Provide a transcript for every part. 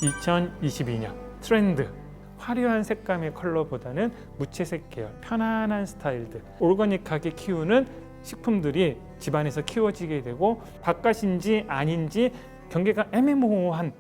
2022년 트렌드, 화려한 색감의 컬러보다는 무채색 계열, 편안한 스타일들, 오거닉하게 키우는 식품들이 집안에서 키워지게 되고 바깥인지 아닌지 경계가 애매모호한.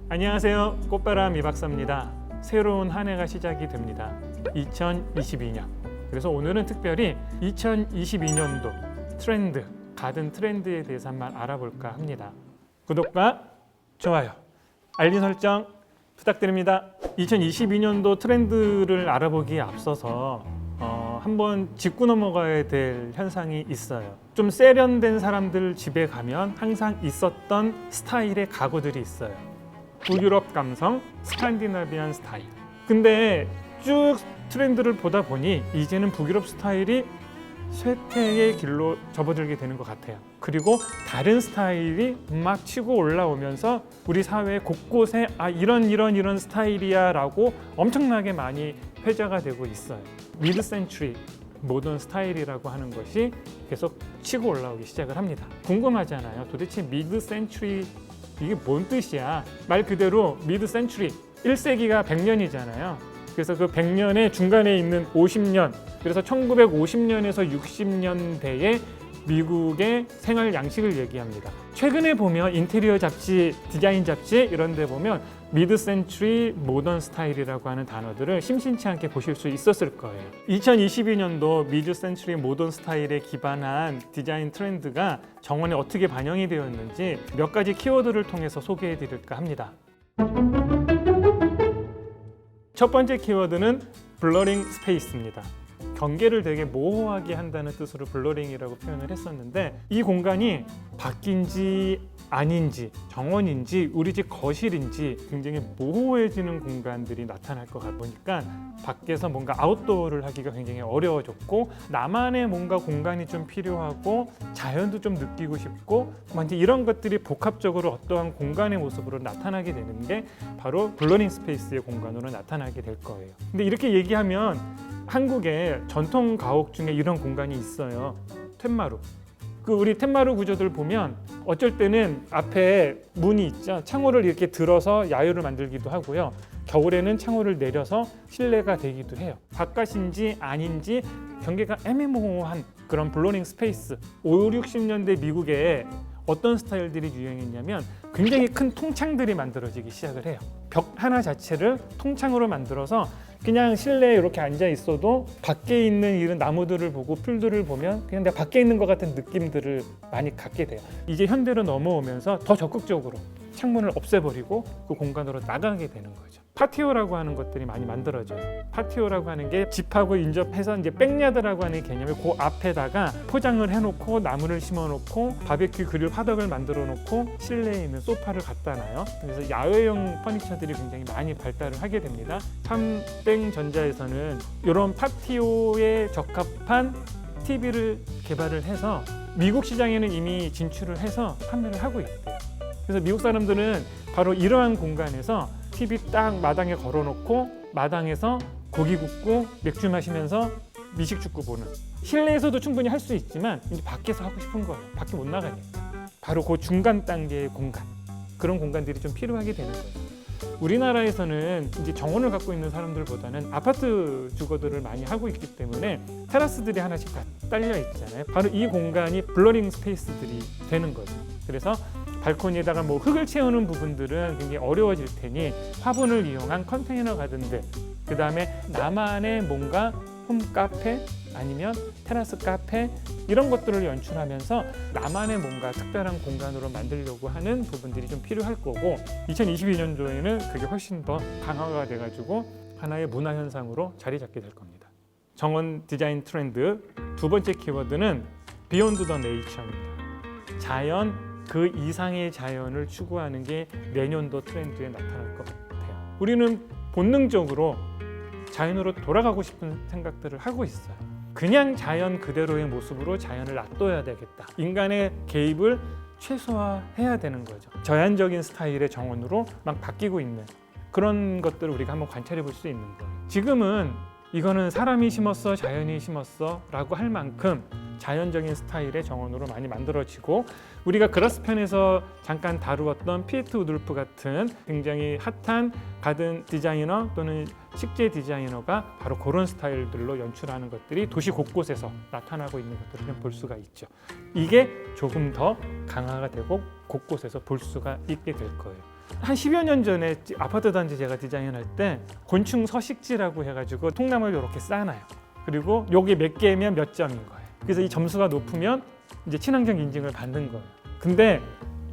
안녕하세요, 꽃바람 이박사입니다. 새로운 한 해가 시작이 됩니다. 2022년. 그래서 오늘은 특별히 2022년도 트렌드, 가든 트렌드에 대해서 한번 알아볼까 합니다. 구독과 좋아요, 알림 설정 부탁드립니다. 2022년도 트렌드를 알아보기에 앞서서 한번 짚고 넘어가야 될 현상이 있어요. 좀 세련된 사람들 집에 가면 항상 있었던 스타일의 가구들이 있어요. 북유럽 감성, 스칸디나비안 스타일. 근데 쭉 트렌드를 보다 보니 이제는 북유럽 스타일이 쇠퇴의 길로 접어들게 되는 것 같아요. 그리고 다른 스타일이 막 치고 올라오면서 우리 사회 곳곳에 이런 스타일이야 라고 엄청나게 많이 회자가 되고 있어요. 미드 센츄리 모던 스타일이라고 하는 것이 계속 치고 올라오기 시작을 합니다. 궁금하잖아요. 도대체 미드 센츄리 이게 뭔 뜻이야? 말 그대로 미드 센츄리 1세기가 100년이잖아요. 그래서 그 100년의 중간에 있는 50년, 그래서 1950년에서 60년대의 미국의 생활 양식을 얘기합니다. 최근에 보면 인테리어 잡지, 디자인 잡지 이런 데 보면 미드 센츄리 모던 스타일이라고 하는 단어들을 심심치 않게 보실 수 있었을 거예요. 2022년도 미드 센츄리 모던 스타일에 기반한 디자인 트렌드가 정원에 어떻게 반영이 되었는지 몇 가지 키워드를 통해서 소개해 드릴까 합니다. 첫 번째 키워드는 블러링 스페이스입니다. 경계를 되게 모호하게 한다는 뜻으로 블러링이라고 표현을 했었는데, 이 공간이 밖인지 아닌지, 정원인지, 우리 집 거실인지 굉장히 모호해지는 공간들이 나타날 것 같다 보니까 밖에서 뭔가 아웃도어를 하기가 굉장히 어려워졌고, 나만의 뭔가 공간이 좀 필요하고 자연도 좀 느끼고 싶고 이제 이런 것들이 복합적으로 어떠한 공간의 모습으로 나타나게 되는 게 바로 블러링 스페이스의 공간으로 나타나게 될 거예요. 근데 이렇게 얘기하면 한국의 전통 가옥 중에 이런 공간이 있어요. 텐마루. 우리 텐마루 구조들 보면 어쩔 때는 앞에 문이 있죠. 창호를 이렇게 들어서 야유를 만들기도 하고요. 겨울에는 창호를 내려서 실내가 되기도 해요. 바깥인지 아닌지 경계가 애매모호한 그런 블러링 스페이스. 5, 60년대 미국에 어떤 스타일들이 유행했냐면 굉장히 큰 통창들이 만들어지기 시작을 해요. 벽 하나 자체를 통창으로 만들어서 그냥 실내에 이렇게 앉아 있어도 밖에 있는 이런 나무들을 보고 풀들을 보면 그냥 내가 밖에 있는 것 같은 느낌들을 많이 갖게 돼요. 이제 현대로 넘어오면서 더 적극적으로 창문을 없애버리고 그 공간으로 나가게 되는 거죠. 파티오라고 하는 것들이 많이 만들어져요. 파티오라고 하는 게 집하고 인접해서 이제 백야드라고 하는 개념을 그 앞에다가 포장을 해놓고 나무를 심어놓고 바베큐 그릴 화덕을 만들어 놓고 실내에 있는 소파를 갖다 놔요. 그래서 야외용 퍼니처들이 굉장히 많이 발달을 하게 됩니다. 삼땡전자에서는 이런 파티오에 적합한 TV를 개발을 해서 미국 시장에는 이미 진출을 해서 판매를 하고 있대요. 그래서 미국 사람들은 바로 이러한 공간에서 TV 딱 마당에 걸어놓고 마당에서 고기 굽고 맥주 마시면서 미식축구 보는, 실내에서도 충분히 할 수 있지만 이제 밖에서 하고 싶은 거예요. 밖에 못 나가니까. 바로 그 중간 단계의 공간, 그런 공간들이 좀 필요하게 되는 거예요. 우리나라에서는 이제 정원을 갖고 있는 사람들보다는 아파트 주거들을 많이 하고 있기 때문에 테라스들이 하나씩 다 딸려 있잖아요. 바로 이 공간이 블러링 스페이스들이 되는 거죠. 그래서 발코니에다가 뭐 흙을 채우는 부분들은 굉장히 어려워질 테니 화분을 이용한 컨테이너 가든들, 그 다음에 나만의 뭔가 홈 카페 아니면 테라스 카페 이런 것들을 연출하면서 나만의 뭔가 특별한 공간으로 만들려고 하는 부분들이 좀 필요할 거고, 2022년도에는 그게 훨씬 더 강화가 돼가지고 하나의 문화 현상으로 자리 잡게 될 겁니다. 정원 디자인 트렌드 두 번째 키워드는 비욘드 더 네이처입니다. 자연, 그 이상의 자연을 추구하는 게 내년도 트렌드에 나타날 것 같아요. 우리는 본능적으로 자연으로 돌아가고 싶은 생각들을 하고 있어요. 그냥 자연 그대로의 모습으로 자연을 놔둬야 되겠다. 인간의 개입을 최소화해야 되는 거죠. 저연적인 스타일의 정원으로 막 바뀌고 있는 그런 것들을 우리가 한번 관찰해 볼 수 있는 거예요. 지금은 이거는 사람이 심었어, 자연이 심었어 라고 할 만큼 자연적인 스타일의 정원으로 많이 만들어지고, 우리가 그라스 편에서 잠깐 다루었던 피에트 우돌프 같은 굉장히 핫한 가든 디자이너 또는 식재 디자이너가 바로 그런 스타일들로 연출하는 것들이 도시 곳곳에서 나타나고 있는 것들을 볼 수가 있죠. 이게 조금 더 강화가 되고 곳곳에서 볼 수가 있게 될 거예요. 한 10여 년 전에 아파트 단지 제가 디자인할 때 곤충 서식지라고 해가지고 통나무를 이렇게 쌓아놔요. 그리고 여기 몇 개면 몇 점인 거예요. 그래서 이 점수가 높으면 이제 친환경 인증을 받는 거예요. 근데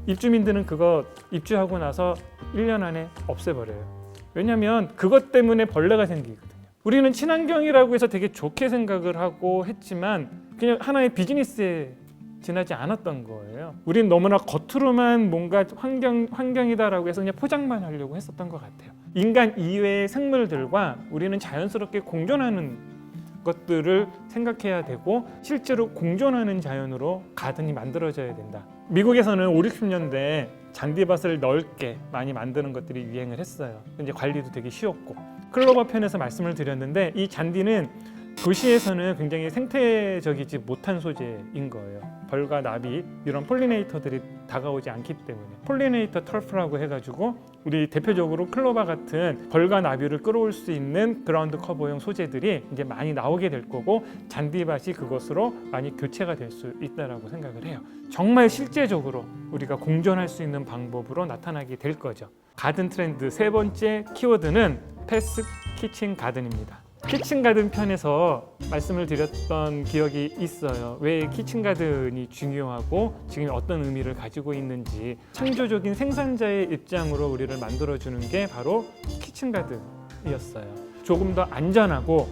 입주민들은 그거 입주하고 나서 1년 안에 없애버려요. 왜냐하면 그것 때문에 벌레가 생기거든요. 우리는 친환경이라고 해서 되게 좋게 생각을 하고 했지만 그냥 하나의 비즈니스에 지나지 않았던 거예요. 우리는 너무나 겉으로만 뭔가 환경이다라고 해서 그냥 포장만 하려고 했었던 것 같아요. 인간 이외의 생물들과 우리는 자연스럽게 공존하는 것들을 생각해야 되고, 실제로 공존하는 자연으로 가든이 만들어져야 된다. 미국에서는 5, 60년대에 잔디밭을 넓게 많이 만드는 것들이 유행을 했어요. 이제 관리도 되게 쉬웠고. 클로버 편에서 말씀을 드렸는데 이 잔디는 도시에서는 굉장히 생태적이지 못한 소재인 거예요. 벌과 나비 이런 폴리네이터들이 다가오지 않기 때문에 폴리네이터 터프라고 해가지고 우리 대표적으로 클로버 같은 벌과 나비를 끌어올 수 있는 그라운드 커버용 소재들이 이제 많이 나오게 될 거고, 잔디밭이 그것으로 많이 교체가 될 수 있다라고 생각을 해요. 정말 실제적으로 우리가 공존할 수 있는 방법으로 나타나게 될 거죠. 가든 트렌드 세 번째 키워드는 패스 키친 가든입니다. 키친가든 편에서 말씀을 드렸던 기억이 있어요. 왜 키친가든이 중요하고 지금 어떤 의미를 가지고 있는지, 창조적인 생산자의 입장으로 우리를 만들어주는 게 바로 키친가든이었어요. 조금 더 안전하고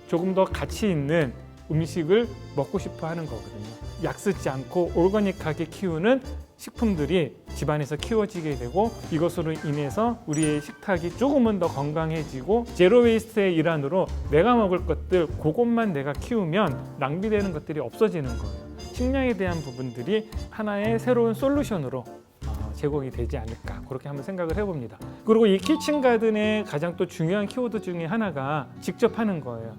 조금 더 가치 있는 음식을 먹고 싶어 하는 거거든요. 약 쓰지 않고 오르가닉하게 키우는 식품들이 집안에서 키워지게 되고, 이것으로 인해서 우리의 식탁이 조금은 더 건강해지고, 제로 웨이스트의 일환으로 내가 먹을 것들 그것만 내가 키우면 낭비되는 것들이 없어지는 거예요. 식량에 대한 부분들이 하나의 새로운 솔루션으로 제공이 되지 않을까, 그렇게 한번 생각을 해봅니다. 그리고 이 키친가든의 가장 또 중요한 키워드 중에 하나가 직접 하는 거예요.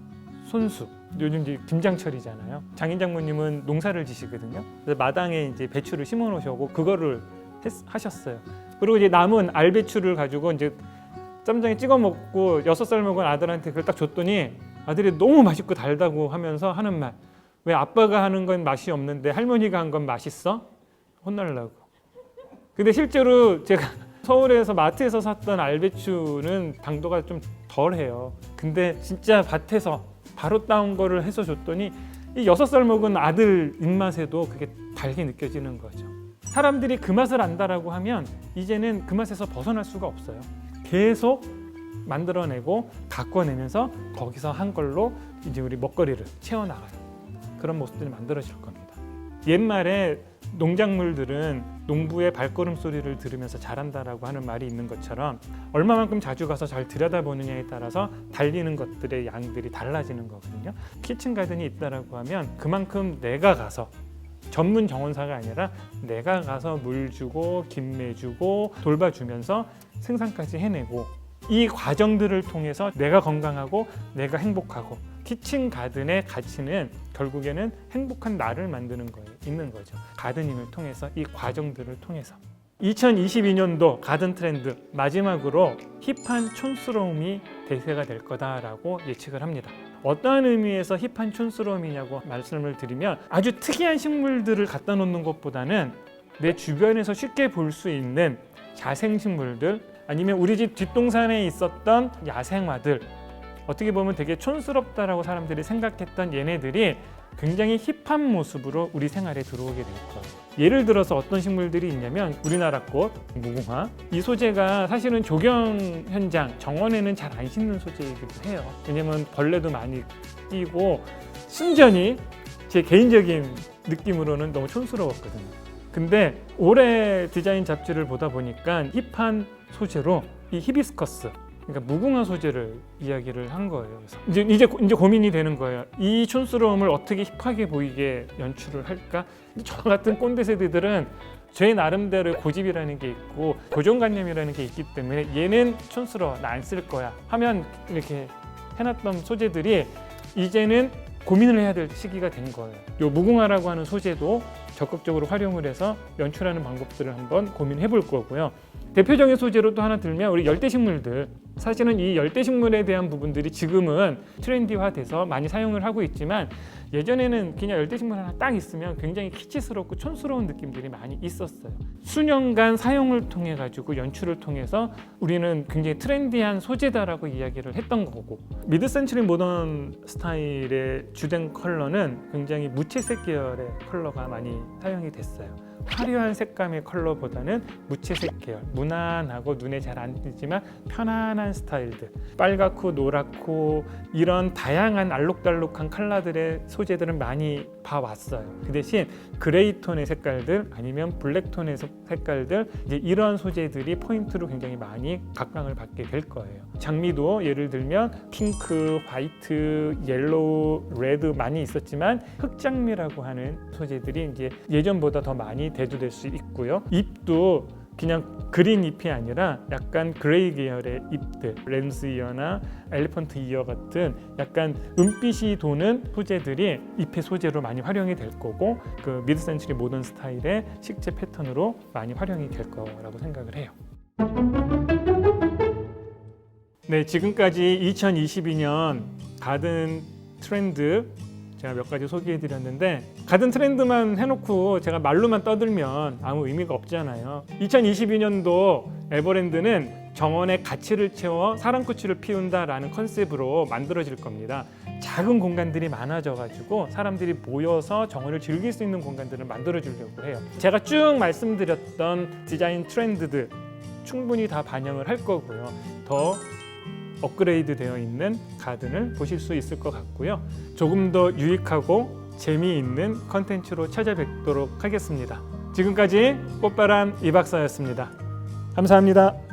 손수. 요즘 이제 김장철이잖아요. 장인 장모님은 농사를 지시거든요. 그래서 마당에 이제 배추를 심어 놓으셔고 그거를 하셨어요. 그리고 이제 남은 알배추를 가지고 이제 쌈장에 찍어 먹고 6살 먹은 아들한테 그걸 딱 줬더니 아들이 너무 맛있고 달다고 하면서 하는 말. 왜 아빠가 하는 건 맛이 없는데 할머니가 한 건 맛있어? 혼날라고. 근데 실제로 제가 서울에서 마트에서 샀던 알배추는 당도가 좀 덜해요. 근데 진짜 밭에서 바로 따온 거를 해서 줬더니 이 6살 먹은 아들 입맛에도 그게 달게 느껴지는 거죠. 사람들이 그 맛을 안다라고 하면 이제는 그 맛에서 벗어날 수가 없어요. 계속 만들어내고 가꿔내면서 거기서 한 걸로 이제 우리 먹거리를 채워나가요. 그런 모습들이 만들어질 겁니다. 옛말에 농작물들은 농부의 발걸음 소리를 들으면서 자란다라고 하는 말이 있는 것처럼 얼마만큼 자주 가서 잘 들여다보느냐에 따라서 달리는 것들의 양들이 달라지는 거거든요. 키친가든이 있다라고 하면 그만큼 내가 가서, 전문 정원사가 아니라 내가 가서 물 주고 김매 주고 돌봐주면서 생산까지 해내고, 이 과정들을 통해서 내가 건강하고 내가 행복하고, 키친가든의 가치는 결국에는 행복한 나를 만드는 거에 있는 거죠. 가드닝을 통해서, 이 과정들을 통해서. 2022년도 가든 트렌드 마지막으로 힙한 촌스러움이 대세가 될 거다라고 예측을 합니다. 어떠한 의미에서 힙한 촌스러움이냐고 말씀을 드리면, 아주 특이한 식물들을 갖다 놓는 것보다는 내 주변에서 쉽게 볼 수 있는 자생식물들, 아니면 우리 집 뒷동산에 있었던 야생화들, 어떻게 보면 되게 촌스럽다라고 사람들이 생각했던 얘네들이 굉장히 힙한 모습으로 우리 생활에 들어오게 될 거예요. 예를 들어서 어떤 식물들이 있냐면 우리나라 꽃, 무궁화. 이 소재가 사실은 조경 현장, 정원에는 잘 안 심는 소재이기도 해요. 왜냐면 벌레도 많이 끼고 순전히 제 개인적인 느낌으로는 너무 촌스러웠거든요. 근데 올해 디자인 잡지를 보다 보니까 힙한 소재로 이 히비스커스, 그러니까 무궁화 소재를 이야기를 한 거예요. 그래서 이제 고민이 되는 거예요. 이 촌스러움을 어떻게 힙하게 보이게 연출을 할까? 저 같은 꼰대 세대들은 제 나름대로 고집이라는 게 있고 고정관념이라는 게 있기 때문에 얘는 촌스러워, 나 안 쓸 거야 하면 이렇게 해놨던 소재들이 이제는 고민을 해야 될 시기가 된 거예요. 요 무궁화라고 하는 소재도 적극적으로 활용을 해서 연출하는 방법들을 한번 고민해 볼 거고요. 대표적인 소재로 또 하나 들면 우리 열대식물들, 사실은 이 열대식물에 대한 부분들이 지금은 트렌디화돼서 많이 사용을 하고 있지만 예전에는 그냥 열대식물 하나 딱 있으면 굉장히 키치스럽고 촌스러운 느낌들이 많이 있었어요. 수년간 사용을 통해 가지고 연출을 통해서 우리는 굉장히 트렌디한 소재다라고 이야기를 했던 거고, 미드 센추리 모던 스타일의 주된 컬러는 굉장히 무채색 계열의 컬러가 많이 사용이 됐어요. 화려한 색감의 컬러보다는 무채색 계열, 무난하고 눈에 잘 안 띄지만 편안한 스타일들, 빨갛고 노랗고 이런 다양한 알록달록한 컬러들의 소재들은 많이 봐왔어요. 그 대신 그레이 톤의 색깔들 아니면 블랙 톤의 색깔들, 이제 이런 소재들이 포인트로 굉장히 많이 각광을 받게 될 거예요. 장미도 예를 들면 핑크, 화이트, 옐로우, 레드 많이 있었지만 흑장미라고 하는 소재들이 이제 예전보다 더 많이 대두될 수 있고요. 잎도 그냥 그린 잎이 아니라 약간 그레이 계열의 잎들, 램스 이어나 엘리펀트 이어 같은 약간 은빛이 도는 소재들이 잎의 소재로 많이 활용이 될 거고, 그 미드 센추리 모던 스타일의 식재 패턴으로 많이 활용이 될 거라고 생각을 해요. 네, 지금까지 2022년 가든 트렌드 제가 몇 가지 소개해드렸는데, 가든 트렌드만 해놓고 제가 말로만 떠들면 아무 의미가 없잖아요. 2022년도 에버랜드는 정원의 가치를 채워 사랑꽃을 피운다라는 컨셉으로 만들어질 겁니다. 작은 공간들이 많아져가지고 사람들이 모여서 정원을 즐길 수 있는 공간들을 만들어주려고 해요. 제가 쭉 말씀드렸던 디자인 트렌드들 충분히 다 반영을 할 거고요. 더 업그레이드 되어 있는 가든을 보실 수 있을 것 같고요. 조금 더 유익하고 재미있는 컨텐츠로 찾아뵙도록 하겠습니다. 지금까지 꽃바람 이박사였습니다. 감사합니다.